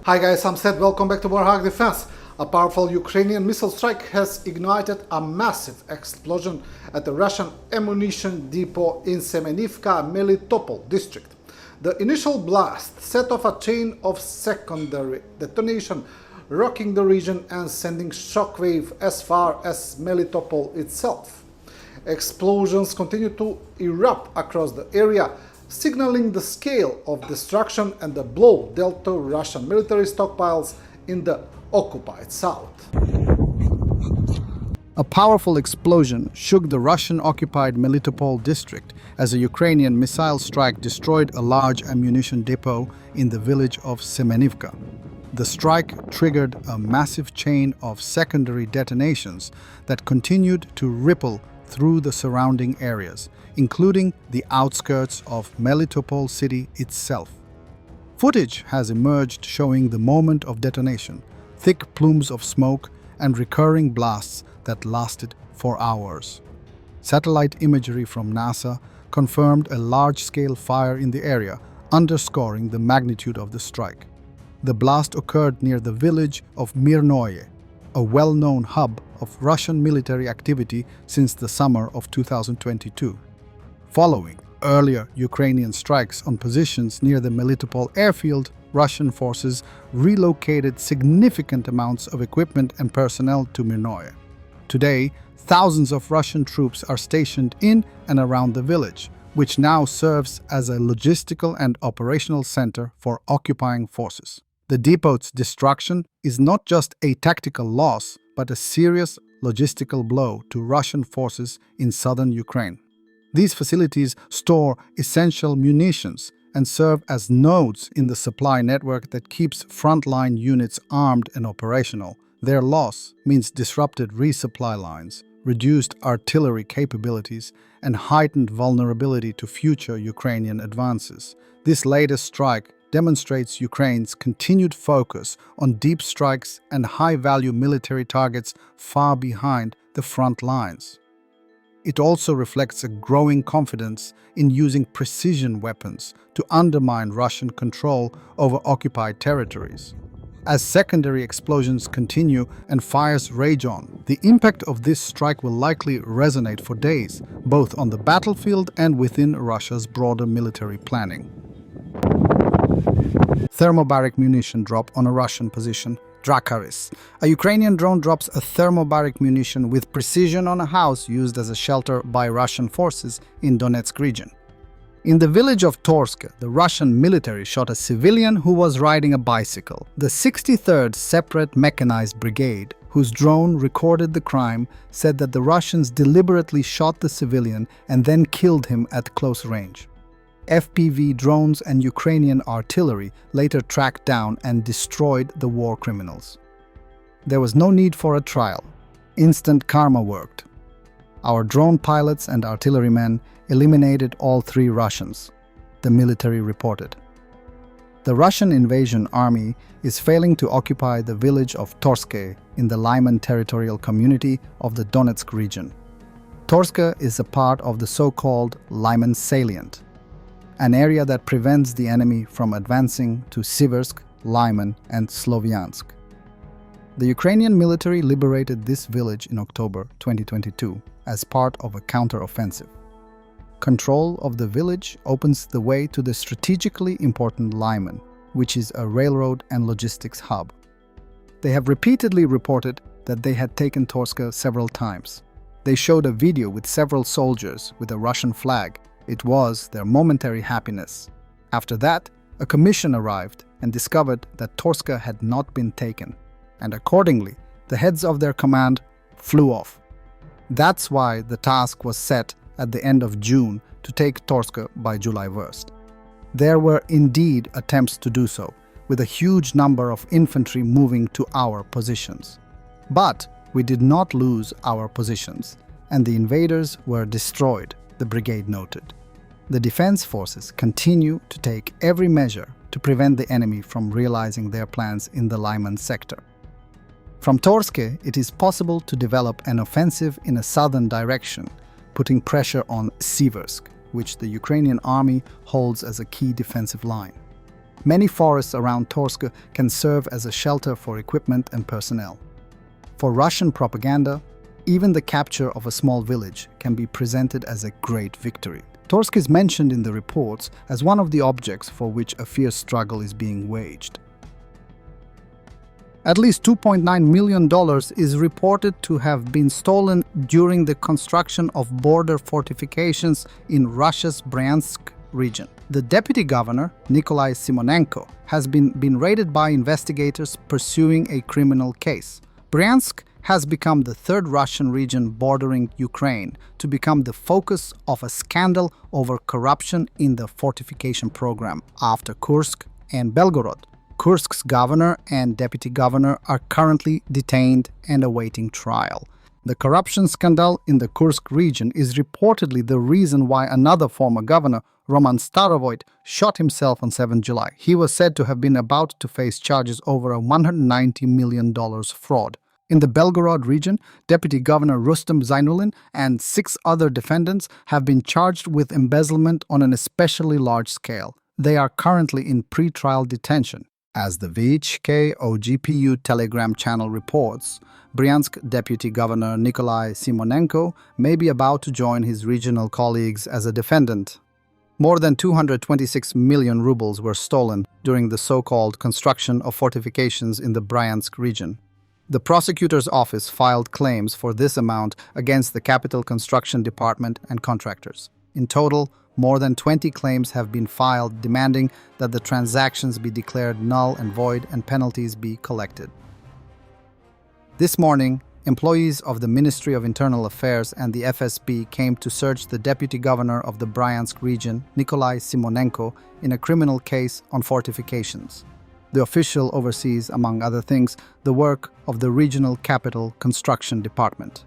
Hi guys, I'm Seth. Welcome back to Warthog Defense. A powerful Ukrainian missile strike has ignited a massive explosion at the Russian ammunition depot in Semenivka, Melitopol district. The initial blast set off a chain of secondary detonation, rocking the region and sending shockwave as far as Melitopol itself. Explosions continue to erupt across the area, signaling the scale of destruction and the blow dealt to Russian military stockpiles in the occupied south. A powerful explosion shook the Russian-occupied Melitopol district as a Ukrainian missile strike destroyed a large ammunition depot in the village of Semenivka. The strike triggered a massive chain of secondary detonations that continued to ripple through the surrounding areas, including the outskirts of Melitopol city itself. Footage has emerged showing the moment of detonation, thick plumes of smoke, and recurring blasts that lasted for hours. Satellite imagery from NASA confirmed a large-scale fire in the area, underscoring the magnitude of the strike. The blast occurred near the village of Mirnoye, a well-known hub of Russian military activity since the summer of 2022. Following earlier Ukrainian strikes on positions near the Melitopol airfield, Russian forces relocated significant amounts of equipment and personnel to Mirnoye. Today, thousands of Russian troops are stationed in and around the village, which now serves as a logistical and operational center for occupying forces. The depot's destruction is not just a tactical loss, but a serious logistical blow to Russian forces in southern Ukraine. These facilities store essential munitions and serve as nodes in the supply network that keeps frontline units armed and operational. Their loss means disrupted resupply lines, reduced artillery capabilities, and heightened vulnerability to future Ukrainian advances. This latest strike demonstrates Ukraine's continued focus on deep strikes and high-value military targets far behind the front lines. It also reflects a growing confidence in using precision weapons to undermine Russian control over occupied territories. As secondary explosions continue and fires rage on, the impact of this strike will likely resonate for days, both on the battlefield and within Russia's broader military planning. Thermobaric munition drop on a Russian position. Dracaris. A Ukrainian drone drops a thermobaric munition with precision on a house used as a shelter by Russian forces in Donetsk region. In the village of Torsk, the Russian military shot a civilian who was riding a bicycle. The 63rd Separate Mechanized Brigade, whose drone recorded the crime, said that the Russians deliberately shot the civilian and then killed him at close range. FPV drones and Ukrainian artillery later tracked down and destroyed the war criminals. There was no need for a trial. Instant karma worked. Our drone pilots and artillerymen eliminated all 3 Russians, the military reported. The Russian invasion army is failing to occupy the village of Torsk in the Lyman territorial community of the Donetsk region. Torsk is a part of the so-called Lyman salient, an area that prevents the enemy from advancing to Siversk, Lyman, and Slovyansk. The Ukrainian military liberated this village in October 2022 as part of a counter-offensive. Control of the village opens the way to the strategically important Lyman, which is a railroad and logistics hub. They have repeatedly reported that they had taken Torsk several times. They showed a video with several soldiers with a Russian flag. It was their momentary happiness. After that, a commission arrived and discovered that Torsk had not been taken, and accordingly, the heads of their command flew off. That's why the task was set at the end of June to take Torsk by July 1st. There were indeed attempts to do so, with a huge number of infantry moving to our positions. But we did not lose our positions, and the invaders were destroyed, the brigade noted. The defense forces continue to take every measure to prevent the enemy from realizing their plans in the Lyman sector. From Torsk, it is possible to develop an offensive in a southern direction, putting pressure on Siversk, which the Ukrainian army holds as a key defensive line. Many forests around Torsk can serve as a shelter for equipment and personnel. For Russian propaganda, even the capture of a small village can be presented as a great victory. Torsk is mentioned in the reports as one of the objects for which a fierce struggle is being waged. At least $2.9 million is reported to have been stolen during the construction of border fortifications in Russia's Bryansk region. The deputy governor, Nikolai Simonenko, has been raided by investigators pursuing a criminal case. Bryansk has become the third Russian region bordering Ukraine to become the focus of a scandal over corruption in the fortification program after Kursk and Belgorod. Kursk's governor and deputy governor are currently detained and awaiting trial. The corruption scandal in the Kursk region is reportedly the reason why another former governor, Roman Starovoyt, shot himself on 7 July. He was said to have been about to face charges over a $190 million fraud. In the Belgorod region, Deputy Governor Rustem Zaynulin and 6 other defendants have been charged with embezzlement on an especially large scale. They are currently in pre-trial detention. As the VHK OGPU Telegram channel reports, Bryansk Deputy Governor Nikolai Simonenko may be about to join his regional colleagues as a defendant. More than 226 million rubles were stolen during the so-called construction of fortifications in the Bryansk region. The prosecutor's office filed claims for this amount against the Capital Construction Department and contractors. In total, more than 20 claims have been filed demanding that the transactions be declared null and void and penalties be collected. This morning, employees of the Ministry of Internal Affairs and the FSB came to search the deputy governor of the Bryansk region, Nikolai Simonenko, in a criminal case on fortifications. The official oversees, among other things, the work of the Regional Capital Construction Department.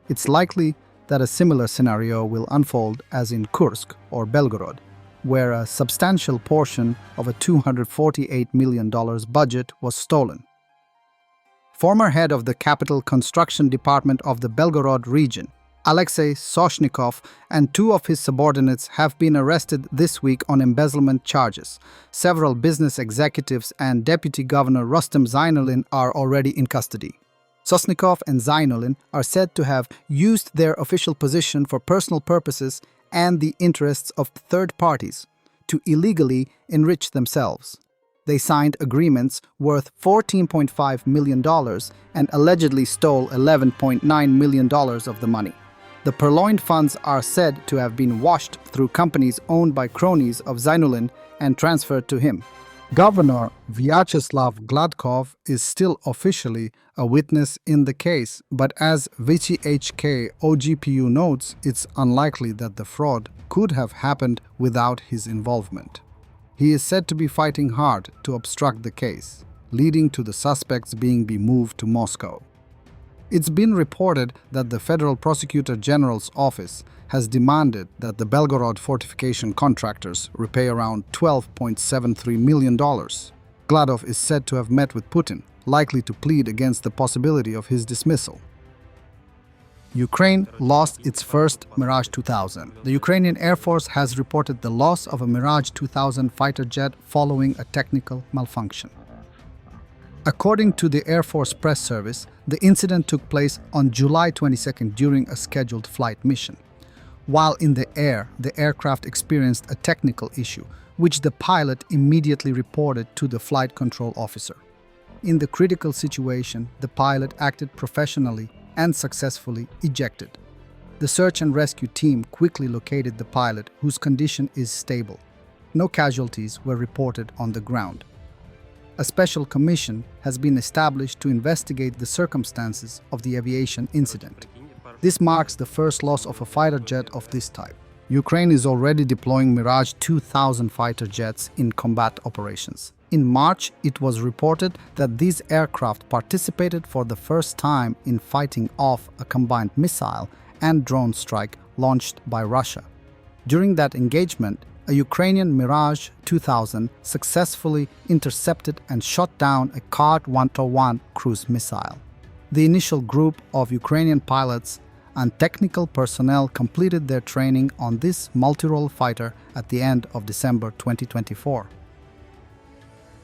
It's likely that a similar scenario will unfold as in Kursk or Belgorod, where a substantial portion of a $248 million budget was stolen. Former head of the Capital Construction Department of the Belgorod region, Alexei Soshnikov, and 2 of his subordinates have been arrested this week on embezzlement charges. Several business executives and Deputy Governor Rustem Zaynulin are already in custody. Sosnikov and Zaynulin are said to have used their official position for personal purposes and the interests of third parties to illegally enrich themselves. They signed agreements worth $14.5 million and allegedly stole $11.9 million of the money. The purloined funds are said to have been washed through companies owned by cronies of Zaynulin and transferred to him. Governor Vyacheslav Gladkov is still officially a witness in the case, but as VCHK OGPU notes, it's unlikely that the fraud could have happened without his involvement. He is said to be fighting hard to obstruct the case, leading to the suspects being moved to Moscow. It's been reported that the Federal Prosecutor General's office has demanded that the Belgorod fortification contractors repay around $12.73 million. Gladkov is said to have met with Putin, likely to plead against the possibility of his dismissal. Ukraine lost its first Mirage 2000. The Ukrainian Air Force has reported the loss of a Mirage 2000 fighter jet following a technical malfunction. According to the Air Force Press Service, the incident took place on July 22nd during a scheduled flight mission. While in the air, the aircraft experienced a technical issue, which the pilot immediately reported to the flight control officer. In the critical situation, the pilot acted professionally and successfully ejected. The search and rescue team quickly located the pilot, whose condition is stable. No casualties were reported on the ground. A special commission has been established to investigate the circumstances of the aviation incident. This marks the first loss of a fighter jet of this type. Ukraine is already deploying Mirage 2000 fighter jets in combat operations. In March, it was reported that these aircraft participated for the first time in fighting off a combined missile and drone strike launched by Russia. During that engagement, a Ukrainian Mirage 2000 successfully intercepted and shot down a Kard-101 cruise missile. The initial group of Ukrainian pilots and technical personnel completed their training on this multi-role fighter at the end of December 2024.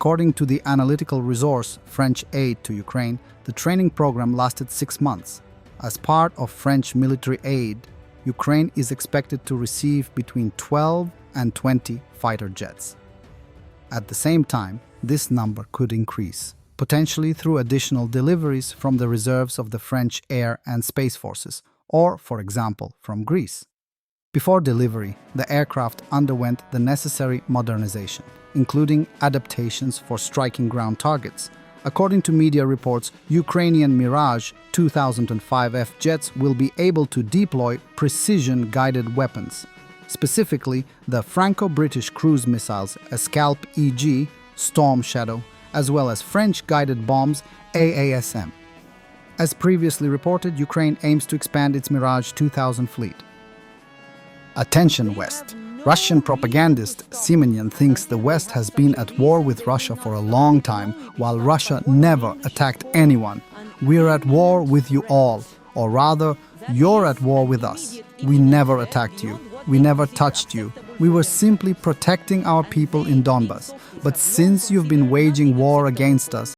According to the analytical resource French Aid to Ukraine, the training program lasted 6 months. As part of French military aid, Ukraine is expected to receive between 12 and 20 fighter jets. At the same time, this number could increase, potentially through additional deliveries from the reserves of the French air and space forces, or, for example, from Greece. Before delivery, the aircraft underwent the necessary modernization, including adaptations for striking ground targets. According to media reports, Ukrainian Mirage 2005F jets will be able to deploy precision-guided weapons, specifically the Franco-British cruise missiles Escalp EG, Storm Shadow, as well as French-guided bombs AASM. As previously reported, Ukraine aims to expand its Mirage 2000 fleet. Attention West! Russian propagandist Simonyan thinks the West has been at war with Russia for a long time, while Russia never attacked anyone. We're at war with you all, or rather, you're at war with us. We never attacked you. We never touched you. We were simply protecting our people in Donbas. But since you've been waging war against us,